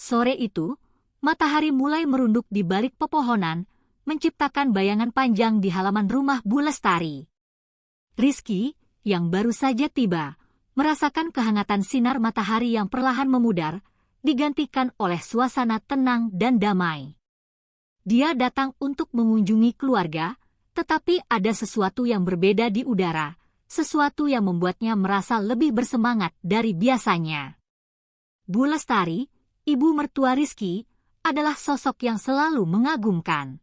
Sore itu, matahari mulai merunduk di balik pepohonan, menciptakan bayangan panjang di halaman rumah Bu Lestari. Rizky, yang baru saja tiba, merasakan kehangatan sinar matahari yang perlahan memudar, digantikan oleh suasana tenang dan damai. Dia datang untuk mengunjungi keluarga, tetapi ada sesuatu yang berbeda di udara, sesuatu yang membuatnya merasa lebih bersemangat dari biasanya. Bu Lestari, ibu mertua Rizky, adalah sosok yang selalu mengagumkan.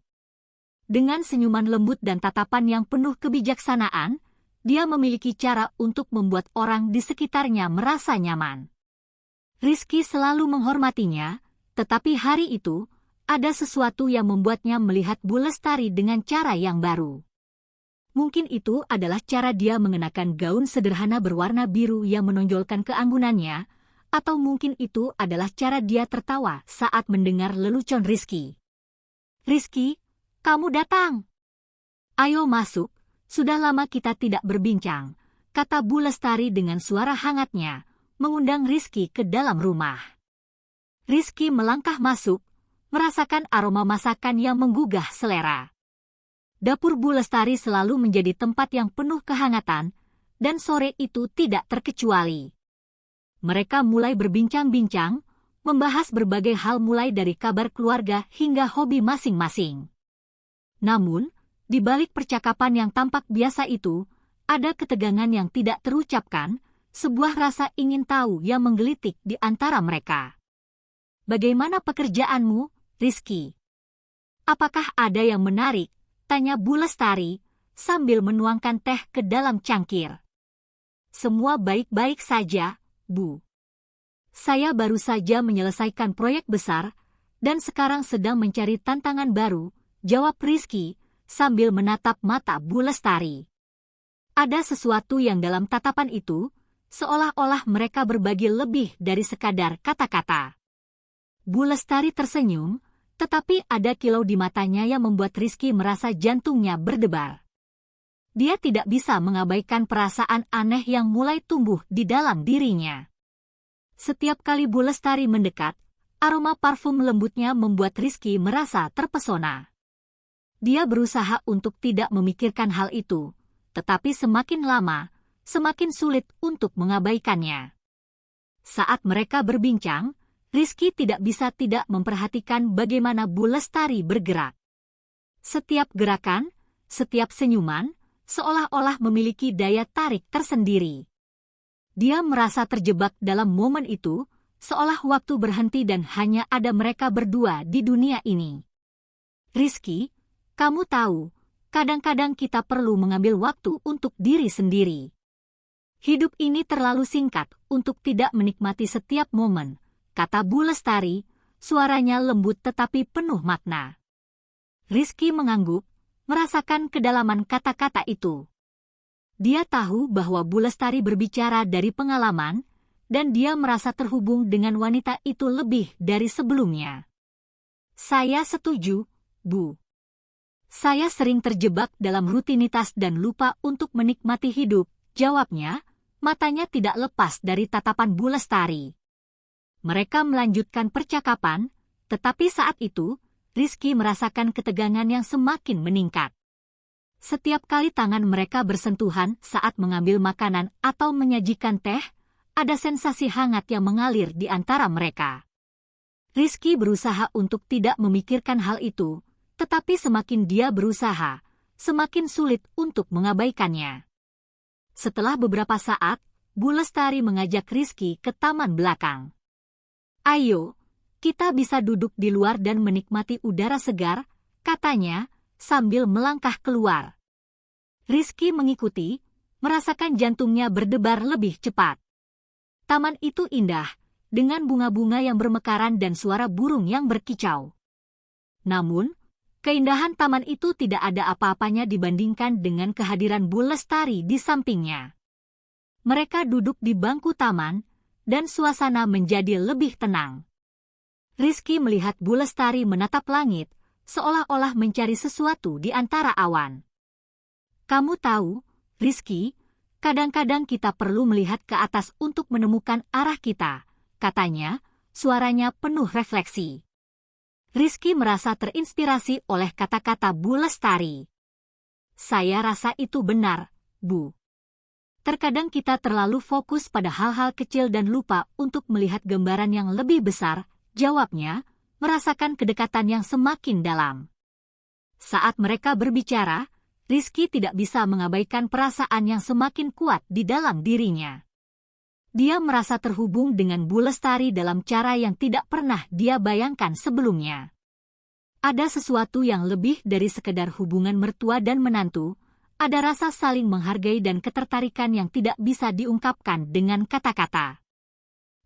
Dengan senyuman lembut dan tatapan yang penuh kebijaksanaan, dia memiliki cara untuk membuat orang di sekitarnya merasa nyaman. Rizky selalu menghormatinya, tetapi hari itu, ada sesuatu yang membuatnya melihat Bu Lestari dengan cara yang baru. Mungkin itu adalah cara dia mengenakan gaun sederhana berwarna biru yang menonjolkan keanggunannya, atau mungkin itu adalah cara dia tertawa saat mendengar lelucon Rizky. "Rizky, kamu datang. Ayo masuk, sudah lama kita tidak berbincang," kata Bu Lestari dengan suara hangatnya, mengundang Rizky ke dalam rumah. Rizky melangkah masuk, merasakan aroma masakan yang menggugah selera. Dapur Bu Lestari selalu menjadi tempat yang penuh kehangatan, dan sore itu tidak terkecuali. Mereka mulai berbincang-bincang, membahas berbagai hal mulai dari kabar keluarga hingga hobi masing-masing. Namun, di balik percakapan yang tampak biasa itu, ada ketegangan yang tidak terucapkan, sebuah rasa ingin tahu yang menggelitik di antara mereka. "Bagaimana pekerjaanmu, Rizky? Apakah ada yang menarik?" tanya Bu Lestari, sambil menuangkan teh ke dalam cangkir. "Semua baik-baik saja, Bu. Saya baru saja menyelesaikan proyek besar, dan sekarang sedang mencari tantangan baru," jawab Rizky, sambil menatap mata Bu Lestari. Ada sesuatu yang dalam tatapan itu, seolah-olah mereka berbagi lebih dari sekadar kata-kata. Bu Lestari tersenyum, tetapi ada kilau di matanya yang membuat Rizky merasa jantungnya berdebar. Dia tidak bisa mengabaikan perasaan aneh yang mulai tumbuh di dalam dirinya. Setiap kali Bu Lestari mendekat, aroma parfum lembutnya membuat Rizky merasa terpesona. Dia berusaha untuk tidak memikirkan hal itu, tetapi semakin lama, semakin sulit untuk mengabaikannya. Saat mereka berbincang, Rizky tidak bisa tidak memperhatikan bagaimana Bu Lestari bergerak. Setiap gerakan, setiap senyuman, seolah-olah memiliki daya tarik tersendiri. Dia merasa terjebak dalam momen itu, seolah waktu berhenti dan hanya ada mereka berdua di dunia ini. "Rizky, kamu tahu, kadang-kadang kita perlu mengambil waktu untuk diri sendiri. Hidup ini terlalu singkat untuk tidak menikmati setiap momen," kata Bu Lestari, suaranya lembut tetapi penuh makna. Rizky mengangguk, merasakan kedalaman kata-kata itu. Dia tahu bahwa Bu Lestari berbicara dari pengalaman, dan dia merasa terhubung dengan wanita itu lebih dari sebelumnya. "Saya setuju, Bu. Saya sering terjebak dalam rutinitas dan lupa untuk menikmati hidup," jawabnya, matanya tidak lepas dari tatapan Bu Lestari. Mereka melanjutkan percakapan, tetapi saat itu, Rizky merasakan ketegangan yang semakin meningkat. Setiap kali tangan mereka bersentuhan saat mengambil makanan atau menyajikan teh, ada sensasi hangat yang mengalir di antara mereka. Rizky berusaha untuk tidak memikirkan hal itu, tetapi semakin dia berusaha, semakin sulit untuk mengabaikannya. Setelah beberapa saat, Bu Lestari mengajak Rizky ke taman belakang. "Ayo, kita bisa duduk di luar dan menikmati udara segar," katanya, sambil melangkah keluar. Rizky mengikuti, merasakan jantungnya berdebar lebih cepat. Taman itu indah, dengan bunga-bunga yang bermekaran dan suara burung yang berkicau. Namun, keindahan taman itu tidak ada apa-apanya dibandingkan dengan kehadiran Bu Lestari di sampingnya. Mereka duduk di bangku taman, dan suasana menjadi lebih tenang. Rizky melihat Bu Lestari menatap langit, seolah-olah mencari sesuatu di antara awan. "Kamu tahu, Rizky, kadang-kadang kita perlu melihat ke atas untuk menemukan arah kita," katanya, suaranya penuh refleksi. Rizky merasa terinspirasi oleh kata-kata Bu Lestari. Saya rasa itu benar, Bu. Terkadang kita terlalu fokus pada hal-hal kecil dan lupa untuk melihat gambaran yang lebih besar, jawabnya, merasakan kedekatan yang semakin dalam. Saat mereka berbicara, Rizky tidak bisa mengabaikan perasaan yang semakin kuat di dalam dirinya. Dia merasa terhubung dengan Bu Lestari dalam cara yang tidak pernah dia bayangkan sebelumnya. Ada sesuatu yang lebih dari sekedar hubungan mertua dan menantu, ada rasa saling menghargai dan ketertarikan yang tidak bisa diungkapkan dengan kata-kata.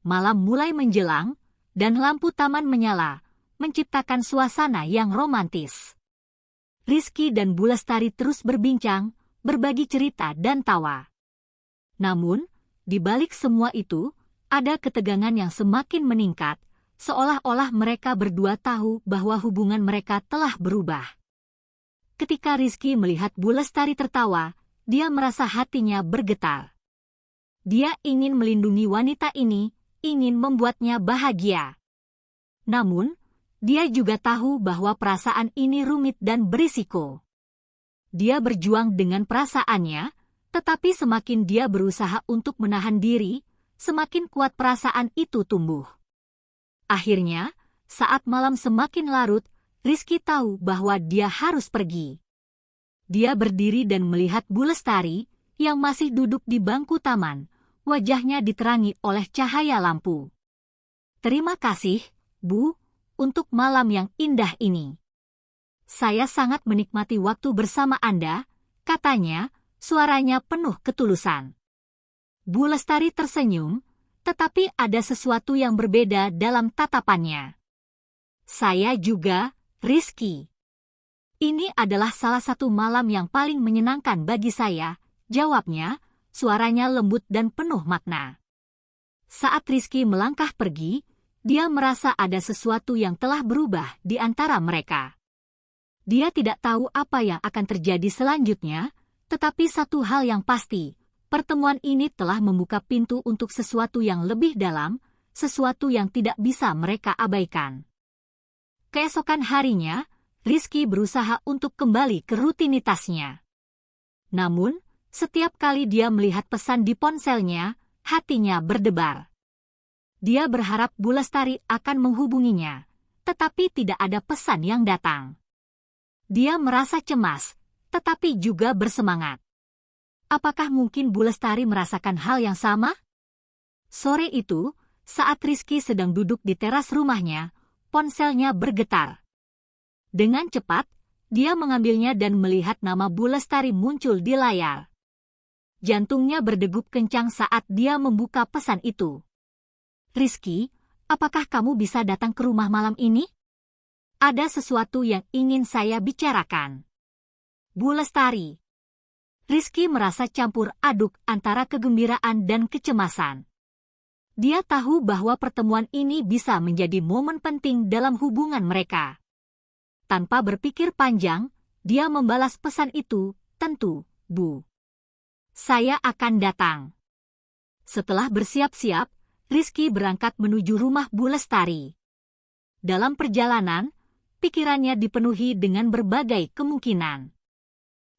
Malam mulai menjelang, dan lampu taman menyala, menciptakan suasana yang romantis. Rizky dan Bu Lestari terus berbincang, berbagi cerita dan tawa. Namun, di balik semua itu, ada ketegangan yang semakin meningkat, seolah-olah mereka berdua tahu bahwa hubungan mereka telah berubah. Ketika Rizky melihat Bu Lestari tertawa, dia merasa hatinya bergetar. Dia ingin melindungi wanita ini, ingin membuatnya bahagia. Namun, dia juga tahu bahwa perasaan ini rumit dan berisiko. Dia berjuang dengan perasaannya, tetapi semakin dia berusaha untuk menahan diri, semakin kuat perasaan itu tumbuh. Akhirnya, saat malam semakin larut, Rizky tahu bahwa dia harus pergi. Dia berdiri dan melihat Bu Lestari, yang masih duduk di bangku taman, wajahnya diterangi oleh cahaya lampu. Terima kasih, Bu, untuk malam yang indah ini. Saya sangat menikmati waktu bersama Anda, katanya, suaranya penuh ketulusan. Bu Lestari tersenyum, tetapi ada sesuatu yang berbeda dalam tatapannya. Saya juga, Rizky. Ini adalah salah satu malam yang paling menyenangkan bagi saya, jawabnya, suaranya lembut dan penuh makna. Saat Rizky melangkah pergi, dia merasa ada sesuatu yang telah berubah di antara mereka. Dia tidak tahu apa yang akan terjadi selanjutnya, tetapi satu hal yang pasti, pertemuan ini telah membuka pintu untuk sesuatu yang lebih dalam, sesuatu yang tidak bisa mereka abaikan. Keesokan harinya, Rizky berusaha untuk kembali ke rutinitasnya. Namun, setiap kali dia melihat pesan di ponselnya, hatinya berdebar. Dia berharap Bu Lestari akan menghubunginya, tetapi tidak ada pesan yang datang. Dia merasa cemas, tetapi juga bersemangat. Apakah mungkin Bu Lestari merasakan hal yang sama? Sore itu, saat Rizky sedang duduk di teras rumahnya, ponselnya bergetar. Dengan cepat, dia mengambilnya dan melihat nama Bu Lestari muncul di layar. Jantungnya berdegup kencang saat dia membuka pesan itu. Rizky, apakah kamu bisa datang ke rumah malam ini? Ada sesuatu yang ingin saya bicarakan. Bu Lestari. Rizky merasa campur aduk antara kegembiraan dan kecemasan. Dia tahu bahwa pertemuan ini bisa menjadi momen penting dalam hubungan mereka. Tanpa berpikir panjang, dia membalas pesan itu, tentu, Bu. Saya akan datang. Setelah bersiap-siap, Rizky berangkat menuju rumah Bu Lestari. Dalam perjalanan, pikirannya dipenuhi dengan berbagai kemungkinan.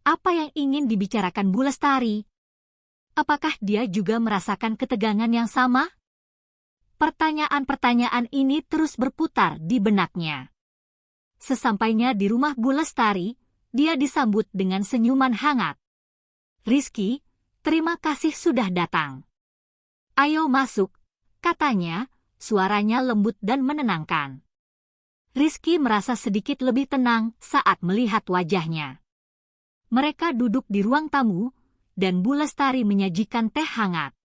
Apa yang ingin dibicarakan Bu Lestari? Apakah dia juga merasakan ketegangan yang sama? Pertanyaan-pertanyaan ini terus berputar di benaknya. Sesampainya di rumah Bu Lestari, dia disambut dengan senyuman hangat. Rizky, terima kasih sudah datang. Ayo masuk, katanya, suaranya lembut dan menenangkan. Rizky merasa sedikit lebih tenang saat melihat wajahnya. Mereka duduk di ruang tamu, dan Bu Lestari menyajikan teh hangat.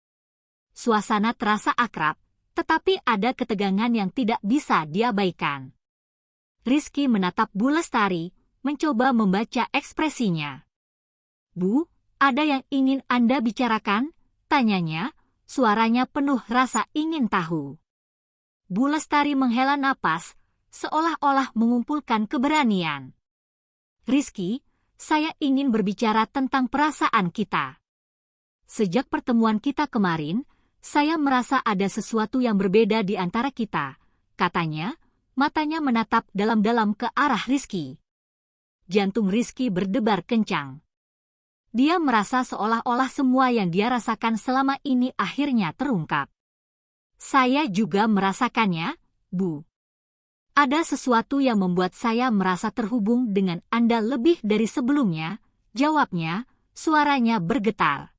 Suasana terasa akrab, tetapi ada ketegangan yang tidak bisa diabaikan. Rizky menatap Bu Lestari, mencoba membaca ekspresinya. Bu, ada yang ingin Anda bicarakan? Tanyanya, suaranya penuh rasa ingin tahu. Bu Lestari menghela napas, seolah-olah mengumpulkan keberanian. Rizky, saya ingin berbicara tentang perasaan kita. Sejak pertemuan kita kemarin, saya merasa ada sesuatu yang berbeda di antara kita, katanya, matanya menatap dalam-dalam ke arah Rizky. Jantung Rizky berdebar kencang. Dia merasa seolah-olah semua yang dia rasakan selama ini akhirnya terungkap. Saya juga merasakannya, Bu. Ada sesuatu yang membuat saya merasa terhubung dengan Anda lebih dari sebelumnya, jawabnya, suaranya bergetar.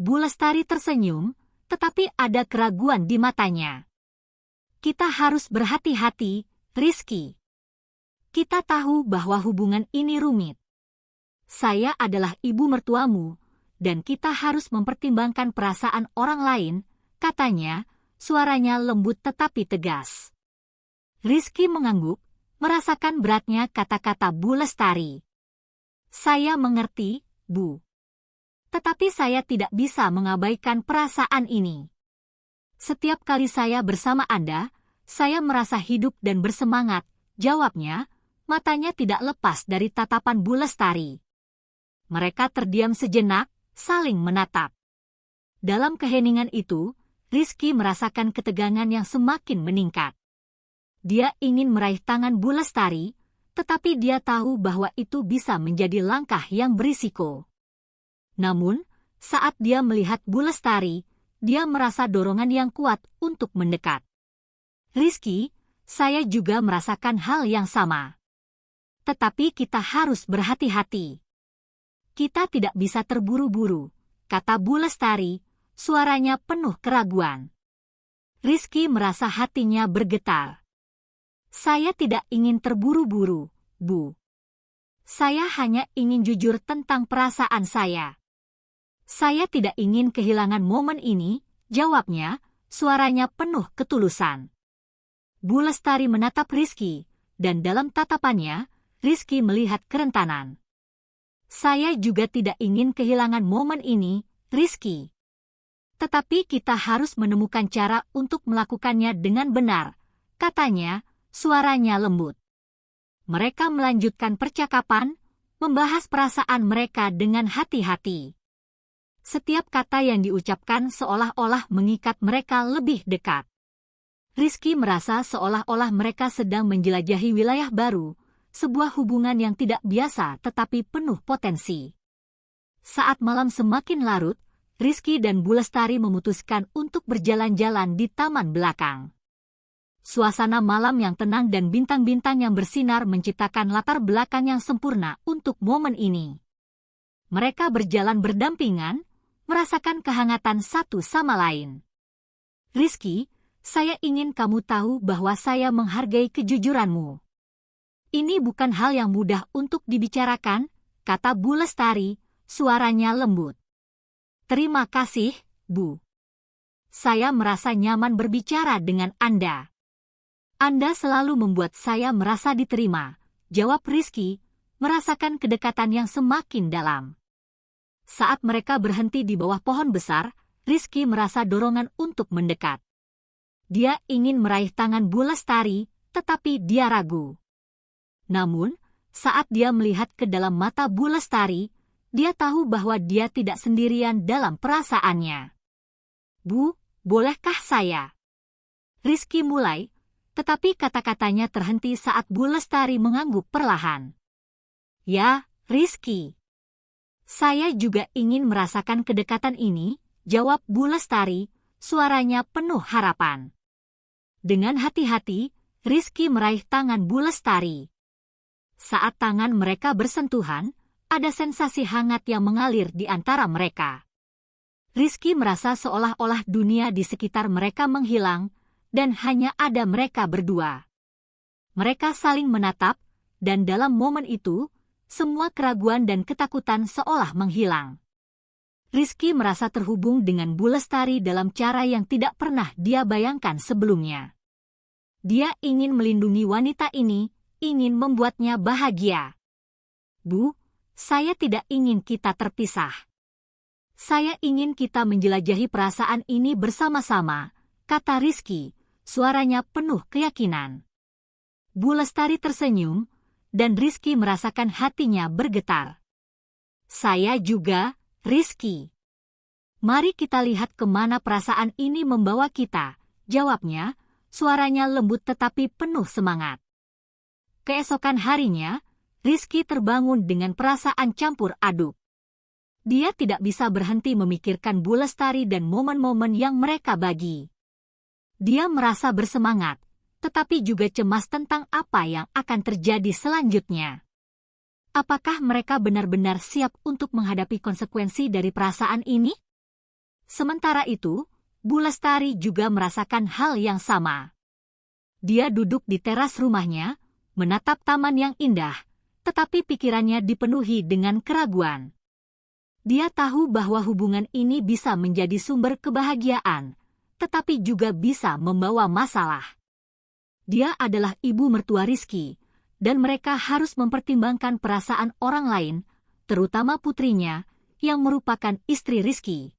Bu Lestari tersenyum, tetapi ada keraguan di matanya. Kita harus berhati-hati, Rizky. Kita tahu bahwa hubungan ini rumit. Saya adalah ibu mertuamu, dan kita harus mempertimbangkan perasaan orang lain, katanya, suaranya lembut tetapi tegas. Rizky mengangguk, merasakan beratnya kata-kata Bu Lestari. Saya mengerti, Bu. Tetapi saya tidak bisa mengabaikan perasaan ini. Setiap kali saya bersama Anda, saya merasa hidup dan bersemangat, jawabnya, matanya tidak lepas dari tatapan Bu Lestari. Mereka terdiam sejenak, saling menatap. Dalam keheningan itu, Rizky merasakan ketegangan yang semakin meningkat. Dia ingin meraih tangan Bu Lestari, tetapi dia tahu bahwa itu bisa menjadi langkah yang berisiko. Namun, saat dia melihat Bu Lestari, dia merasa dorongan yang kuat untuk mendekat. Rizky, saya juga merasakan hal yang sama. Tetapi kita harus berhati-hati. Kita tidak bisa terburu-buru, kata Bu Lestari, suaranya penuh keraguan. Rizky merasa hatinya bergetar. Saya tidak ingin terburu-buru, Bu. Saya hanya ingin jujur tentang perasaan saya. Saya tidak ingin kehilangan momen ini, jawabnya, suaranya penuh ketulusan. Bu Lestari menatap Rizky, dan dalam tatapannya, Rizky melihat kerentanan. Saya juga tidak ingin kehilangan momen ini, Rizky. Tetapi kita harus menemukan cara untuk melakukannya dengan benar, katanya, suaranya lembut. Mereka melanjutkan percakapan, membahas perasaan mereka dengan hati-hati. Setiap kata yang diucapkan seolah-olah mengikat mereka lebih dekat. Rizky merasa seolah-olah mereka sedang menjelajahi wilayah baru, sebuah hubungan yang tidak biasa tetapi penuh potensi. Saat malam semakin larut, Rizky dan Bu Lestari memutuskan untuk berjalan-jalan di taman belakang. Suasana malam yang tenang dan bintang-bintang yang bersinar menciptakan latar belakang yang sempurna untuk momen ini. Mereka berjalan berdampingan, merasakan kehangatan satu sama lain. Rizky, saya ingin kamu tahu bahwa saya menghargai kejujuranmu. Ini bukan hal yang mudah untuk dibicarakan, kata Bu Lestari, suaranya lembut. Terima kasih, Bu. Saya merasa nyaman berbicara dengan Anda. Anda selalu membuat saya merasa diterima, jawab Rizky, merasakan kedekatan yang semakin dalam. Saat mereka berhenti di bawah pohon besar, Rizky merasa dorongan untuk mendekat. Dia ingin meraih tangan Bu Lestari, tetapi dia ragu. Namun, saat dia melihat ke dalam mata Bu Lestari, dia tahu bahwa dia tidak sendirian dalam perasaannya. Bu, bolehkah saya? Rizky mulai, tetapi kata-katanya terhenti saat Bu Lestari mengangguk perlahan. Ya, Rizky. Saya juga ingin merasakan kedekatan ini, jawab Bu Lestari, suaranya penuh harapan. Dengan hati-hati, Rizky meraih tangan Bu Lestari. Saat tangan mereka bersentuhan, ada sensasi hangat yang mengalir di antara mereka. Rizky merasa seolah-olah dunia di sekitar mereka menghilang, dan hanya ada mereka berdua. Mereka saling menatap, dan dalam momen itu, semua keraguan dan ketakutan seolah menghilang. Rizky merasa terhubung dengan Bu Lestari dalam cara yang tidak pernah dia bayangkan sebelumnya. Dia ingin melindungi wanita ini, ingin membuatnya bahagia. Bu, saya tidak ingin kita terpisah. Saya ingin kita menjelajahi perasaan ini bersama-sama, kata Rizky, suaranya penuh keyakinan. Bu Lestari tersenyum, dan Rizky merasakan hatinya bergetar. Saya juga, Rizky. Mari kita lihat kemana perasaan ini membawa kita, jawabnya, suaranya lembut tetapi penuh semangat. Keesokan harinya, Rizky terbangun dengan perasaan campur aduk. Dia tidak bisa berhenti memikirkan Bu Lestari dan momen-momen yang mereka bagi. Dia merasa bersemangat, tetapi juga cemas tentang apa yang akan terjadi selanjutnya. Apakah mereka benar-benar siap untuk menghadapi konsekuensi dari perasaan ini? Sementara itu, Bu Lestari juga merasakan hal yang sama. Dia duduk di teras rumahnya, menatap taman yang indah, tetapi pikirannya dipenuhi dengan keraguan. Dia tahu bahwa hubungan ini bisa menjadi sumber kebahagiaan, tetapi juga bisa membawa masalah. Dia adalah ibu mertua Rizky, dan mereka harus mempertimbangkan perasaan orang lain, terutama putrinya, yang merupakan istri Rizky.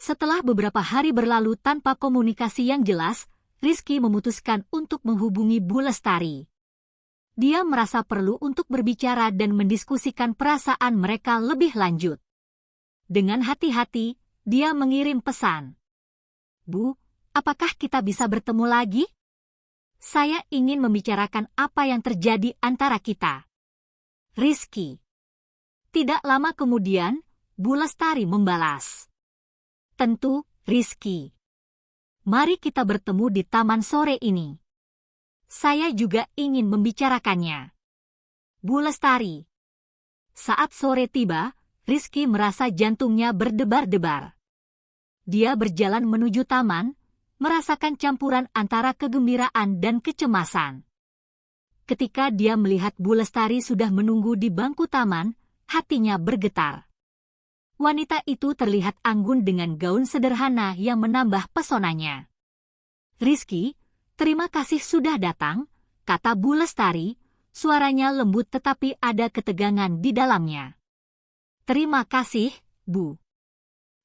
Setelah beberapa hari berlalu tanpa komunikasi yang jelas, Rizky memutuskan untuk menghubungi Bu Lestari. Dia merasa perlu untuk berbicara dan mendiskusikan perasaan mereka lebih lanjut. Dengan hati-hati, dia mengirim pesan. Bu, apakah kita bisa bertemu lagi? Saya ingin membicarakan apa yang terjadi antara kita. Rizky. Tidak lama kemudian, Bu Lestari membalas. Tentu, Rizky. Mari kita bertemu di taman sore ini. Saya juga ingin membicarakannya. Bu Lestari. Saat sore tiba, Rizky merasa jantungnya berdebar-debar. Dia berjalan menuju taman, merasakan campuran antara kegembiraan dan kecemasan. Ketika dia melihat Bu Lestari sudah menunggu di bangku taman, hatinya bergetar. Wanita itu terlihat anggun dengan gaun sederhana yang menambah pesonanya. Rizky, terima kasih sudah datang, kata Bu Lestari, suaranya lembut tetapi ada ketegangan di dalamnya. Terima kasih, Bu.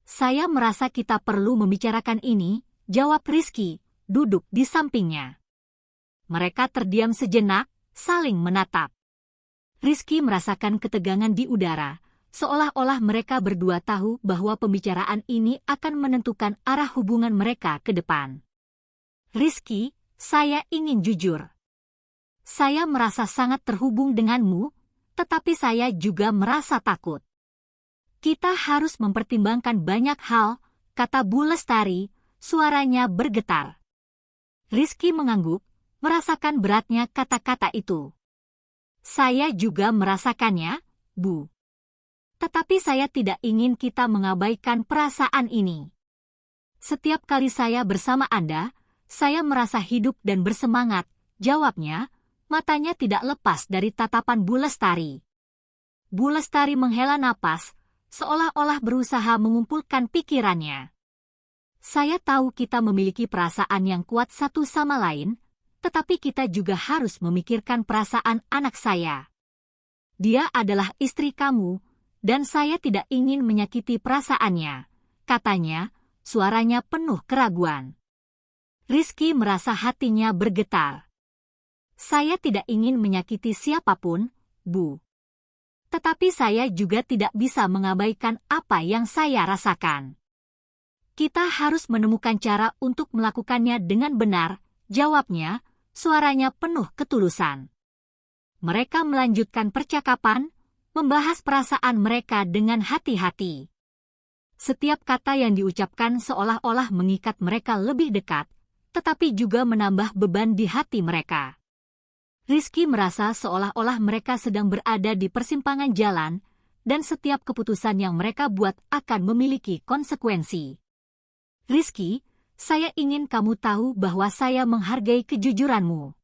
Saya merasa kita perlu membicarakan ini, jawab Rizky, duduk di sampingnya. Mereka terdiam sejenak, saling menatap. Rizky merasakan ketegangan di udara, seolah-olah mereka berdua tahu bahwa pembicaraan ini akan menentukan arah hubungan mereka ke depan. Rizky, saya ingin jujur. Saya merasa sangat terhubung denganmu, tetapi saya juga merasa takut. Kita harus mempertimbangkan banyak hal, kata Bu Lestari, suaranya bergetar. Rizky mengangguk, merasakan beratnya kata-kata itu. Saya juga merasakannya, Bu. Tetapi saya tidak ingin kita mengabaikan perasaan ini. Setiap kali saya bersama Anda, saya merasa hidup dan bersemangat, jawabnya, matanya tidak lepas dari tatapan Bu Lestari. Bu Lestari menghela napas, seolah-olah berusaha mengumpulkan pikirannya. Saya tahu kita memiliki perasaan yang kuat satu sama lain, tetapi kita juga harus memikirkan perasaan anak saya. Dia adalah istri kamu, dan saya tidak ingin menyakiti perasaannya, katanya, suaranya penuh keraguan. Rizky merasa hatinya bergetar. Saya tidak ingin menyakiti siapapun, Bu. Tetapi saya juga tidak bisa mengabaikan apa yang saya rasakan. Kita harus menemukan cara untuk melakukannya dengan benar, jawabnya, suaranya penuh ketulusan. Mereka melanjutkan percakapan, membahas perasaan mereka dengan hati-hati. Setiap kata yang diucapkan seolah-olah mengikat mereka lebih dekat, tetapi juga menambah beban di hati mereka. Rizky merasa seolah-olah mereka sedang berada di persimpangan jalan, dan setiap keputusan yang mereka buat akan memiliki konsekuensi. Rizky, saya ingin kamu tahu bahwa saya menghargai kejujuranmu.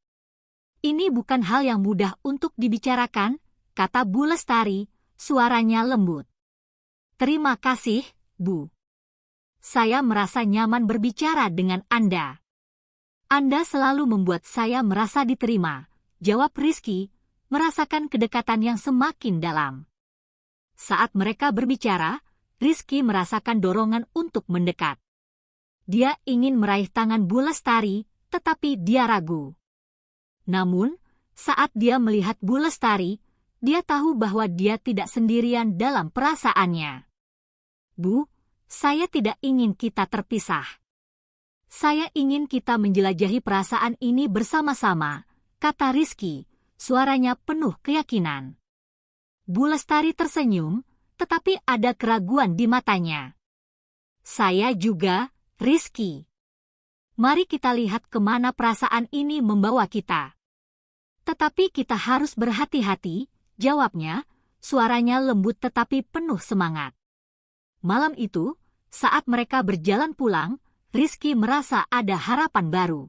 Ini bukan hal yang mudah untuk dibicarakan, kata Bu Lestari, suaranya lembut. Terima kasih, Bu. Saya merasa nyaman berbicara dengan Anda. Anda selalu membuat saya merasa diterima, jawab Rizky, merasakan kedekatan yang semakin dalam. Saat mereka berbicara, Rizky merasakan dorongan untuk mendekat. Dia ingin meraih tangan Bu Lestari, tetapi dia ragu. Namun, saat dia melihat Bu Lestari, dia tahu bahwa dia tidak sendirian dalam perasaannya. Bu, saya tidak ingin kita terpisah. Saya ingin kita menjelajahi perasaan ini bersama-sama, kata Rizky, suaranya penuh keyakinan. Bu Lestari tersenyum, tetapi ada keraguan di matanya. Saya juga, Rizky. Mari kita lihat kemana perasaan ini membawa kita. Tetapi kita harus berhati-hati, jawabnya, suaranya lembut tetapi penuh semangat. Malam itu, saat mereka berjalan pulang, Rizky merasa ada harapan baru.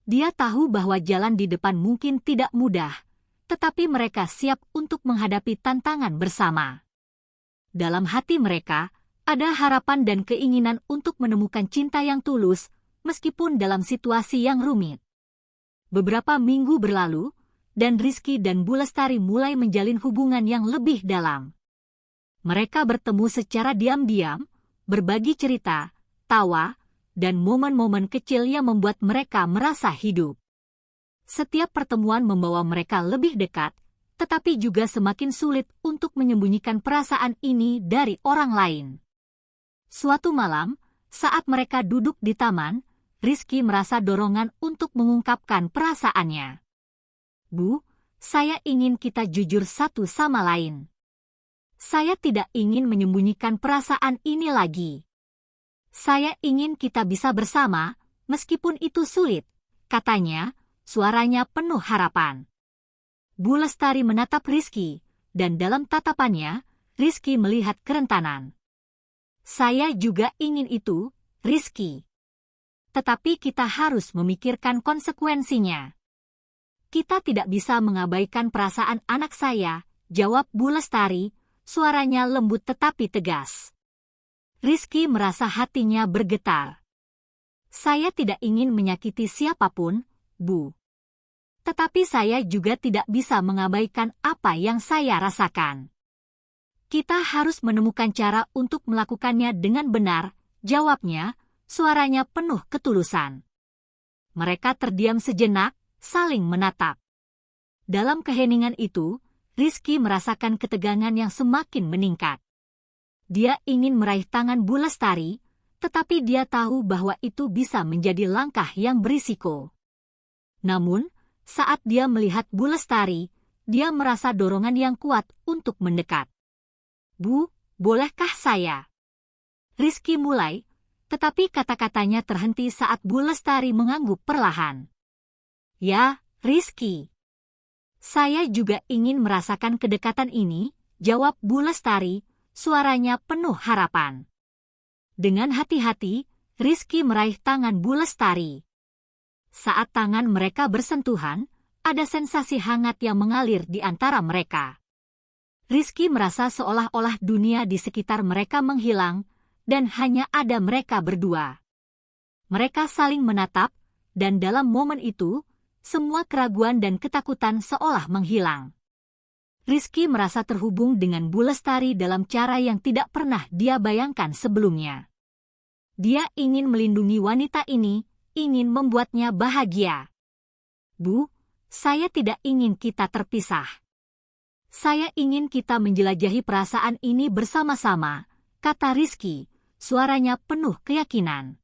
Dia tahu bahwa jalan di depan mungkin tidak mudah, tetapi mereka siap untuk menghadapi tantangan bersama. Dalam hati mereka, ada harapan dan keinginan untuk menemukan cinta yang tulus, meskipun dalam situasi yang rumit. Beberapa minggu berlalu, dan Rizky dan Bu Lestari mulai menjalin hubungan yang lebih dalam. Mereka bertemu secara diam-diam, berbagi cerita, tawa, dan momen-momen kecil yang membuat mereka merasa hidup. Setiap pertemuan membawa mereka lebih dekat, tetapi juga semakin sulit untuk menyembunyikan perasaan ini dari orang lain. Suatu malam, saat mereka duduk di taman, Rizky merasa dorongan untuk mengungkapkan perasaannya. Bu, saya ingin kita jujur satu sama lain. Saya tidak ingin menyembunyikan perasaan ini lagi. Saya ingin kita bisa bersama, meskipun itu sulit, katanya, suaranya penuh harapan. Bu Lestari menatap Rizky, dan dalam tatapannya, Rizky melihat kerentanan. Saya juga ingin itu, Rizky. Tetapi kita harus memikirkan konsekuensinya. Kita tidak bisa mengabaikan perasaan anak saya, jawab Bu Lestari, suaranya lembut tetapi tegas. Rizky merasa hatinya bergetar. Saya tidak ingin menyakiti siapapun, Bu. Tetapi saya juga tidak bisa mengabaikan apa yang saya rasakan. Kita harus menemukan cara untuk melakukannya dengan benar, jawabnya, suaranya penuh ketulusan. Mereka terdiam sejenak, saling menatap. Dalam keheningan itu, Rizky merasakan ketegangan yang semakin meningkat. Dia ingin meraih tangan Bu Lestari, tetapi dia tahu bahwa itu bisa menjadi langkah yang berisiko. Namun, saat dia melihat Bu Lestari, dia merasa dorongan yang kuat untuk mendekat. Bu, bolehkah saya? Rizky mulai, tetapi kata-katanya terhenti saat Bu Lestari mengangguk perlahan. Ya, Rizky. Saya juga ingin merasakan kedekatan ini, jawab Bu Lestari, suaranya penuh harapan. Dengan hati-hati, Rizky meraih tangan Bu Lestari. Saat tangan mereka bersentuhan, ada sensasi hangat yang mengalir di antara mereka. Rizky merasa seolah-olah dunia di sekitar mereka menghilang, dan hanya ada mereka berdua. Mereka saling menatap, dan dalam momen itu, semua keraguan dan ketakutan seolah menghilang. Rizky merasa terhubung dengan Bu Lestari dalam cara yang tidak pernah dia bayangkan sebelumnya. Dia ingin melindungi wanita ini, ingin membuatnya bahagia. Bu, saya tidak ingin kita terpisah. Saya ingin kita menjelajahi perasaan ini bersama-sama, kata Rizky, suaranya penuh keyakinan.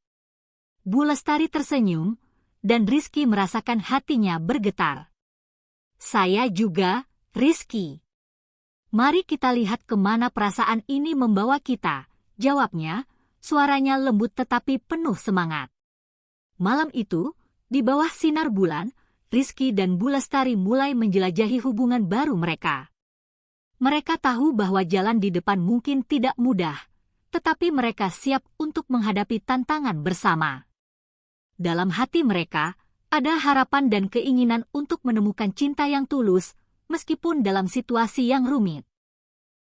Bu Lestari tersenyum, dan Rizky merasakan hatinya bergetar. Saya juga, Rizky. Mari kita lihat kemana perasaan ini membawa kita, jawabnya, suaranya lembut tetapi penuh semangat. Malam itu, di bawah sinar bulan, Rizky dan Bu Lestari mulai menjelajahi hubungan baru mereka. Mereka tahu bahwa jalan di depan mungkin tidak mudah, tetapi mereka siap untuk menghadapi tantangan bersama. Dalam hati mereka, ada harapan dan keinginan untuk menemukan cinta yang tulus, meskipun dalam situasi yang rumit.